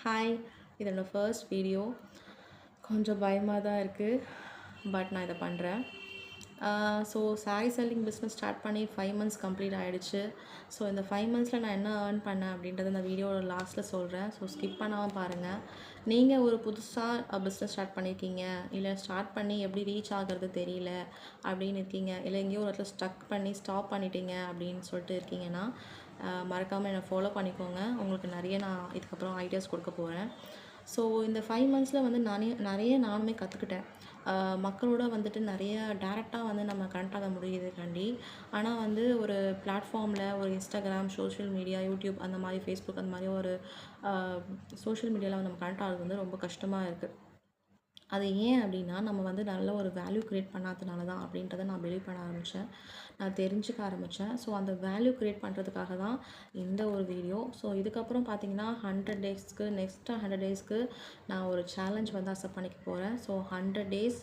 Hi, இது என்னோட first video. கொஞ்சம் பயமாக தான் இருக்குது. பட் நான் இதை பண்ணுறேன். So sari selling business start பண்ணி 5 மந்த்ஸ் கம்ப்ளீட் ஆகிடுச்சு. ஸோ இந்த 5 மந்த்ஸில் நான் என்ன ஏர்ன் பண்ணேன் அப்படின்றத இந்த வீடியோட லாஸ்ட்டில் சொல்கிறேன். ஸோ ஸ்கிப் பண்ணாமல் பாருங்கள். நீங்கள் ஒரு புதுசாக பிஸ்னஸ் ஸ்டார்ட் பண்ணியிருக்கீங்க, இல்லை ஸ்டார்ட் பண்ணி எப்படி ரீச் ஆகிறது தெரியல அப்படின்னு இருக்கீங்க, இல்லை எங்கேயோ ஒரு இடத்துல ஸ்டக் பண்ணி ஸ்டாப் பண்ணிட்டீங்க அப்படின்னு சொல்லிட்டு இருக்கீங்கன்னா மறக்காமல் என்னை ஃபாலோ பண்ணிக்கோங்க. உங்களுக்கு நிறைய நான் இதுக்கப்புறம் ஐடியாஸ் கொடுக்க போகிறேன். ஸோ இந்த 5 மந்த்ஸில் வந்து நிறைய நானுமே கற்றுக்கிட்டேன். மக்களோட வந்துட்டு நிறைய டேரெக்டாக வந்து நம்ம கனெக்ட் ஆக முடியுதுக்காண்டி. ஆனால் வந்து ஒரு பிளாட்ஃபார்மில் ஒரு இன்ஸ்டாகிராம், சோஷியல் மீடியா, யூடியூப் அந்த மாதிரி ஃபேஸ்புக் அந்த மாதிரி ஒரு சோஷியல் மீடியாவில் நம்ம கனெக்ட் ஆகிறது வந்து ரொம்ப கஷ்டமாக இருக்குது. அது ஏன் அப்படின்னா நம்ம வந்து நல்ல ஒரு வேல்யூ க்ரியேட் பண்ணாதனால தான் அப்படின்றத நான் பிலீவ் பண்ண ஆரம்பித்தேன். நான் தெரிஞ்சுக்க ஆரம்பித்தேன். ஸோ அந்த வேல்யூ க்ரியேட் பண்ணுறதுக்காக தான் இந்த ஒரு வீடியோ. ஸோ இதுக்கப்புறம் பார்த்தீங்கன்னா 100 டேஸ்க்கு நெக்ஸ்ட்டு 100 டேஸ்க்கு நான் ஒரு சேலஞ்ச் வந்து அக்செப்ட் பண்ணிக்க போகிறேன். ஸோ 100 டேஸ்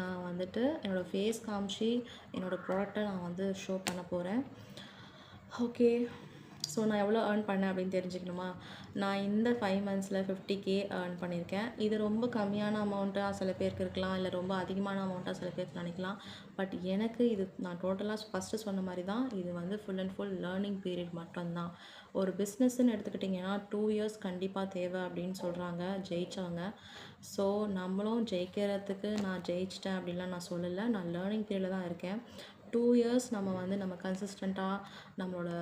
நான் வந்துட்டு என்னோடய ஃபேஸ் காமிச்சு என்னோடய ப்ராடக்டை நான் வந்து ஷோ பண்ண போகிறேன். ஓகே. ஸோ நான் எவ்வளோ ஏர்ன் பண்ணேன் அப்படின்னு தெரிஞ்சுக்கணுமா? நான் இந்த 5 மந்த்ஸில் 50K ஏர்ன் பண்ணியிருக்கேன். இது ரொம்ப கம்மியான அமௌண்ட்டாக சில பேருக்கு இருக்கலாம், இல்லை ரொம்ப அதிகமான அமௌண்ட்டாக சில பேருக்கு நினைக்கலாம். பட் எனக்கு இது நான் டோட்டலாக ஃபஸ்ட்டு சொன்ன மாதிரி தான், இது வந்து full and full learning period மட்டும்தான். ஒரு பிஸ்னஸ்ன்னு எடுத்துக்கிட்டிங்கன்னா 2 இயர்ஸ் கண்டிப்பாக தேவை அப்படின்னு சொல்கிறாங்க ஜெயித்தவங்க. ஸோ நம்மளும் ஜெயிக்கிறதுக்கு நான் ஜெயிச்சிட்டேன் அப்படின்லாம் நான் சொல்லலை. நான் லேர்னிங் பீரியடில் தான் இருக்கேன். 2 இயர்ஸ் நம்ம கன்சிஸ்டண்ட்டாக நம்மளோட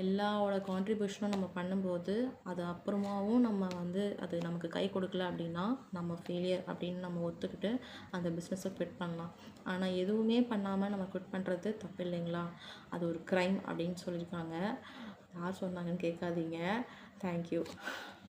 எல்லாரோட கான்ட்ரிபியூஷனும் நம்ம பண்ணும்போது, அது அப்புறமாவும் நம்ம வந்து அது நமக்கு கை கொடுக்கல அப்படின்னா, நம்ம ஃபெயிலியர் அப்படின்னு நம்ம ஒத்துக்கிட்டு அந்த பிஸ்னஸை குவிட் பண்ணலாம். ஆனால் எதுவுமே பண்ணாமல் நம்ம குவிட் பண்ணுறது தப்பு இல்லைங்களா? அது ஒரு க்ரைம் அப்படின்னு சொல்லியிருக்காங்க. யார் சொன்னாங்கன்னு கேட்காதீங்க. தேங்க்யூ.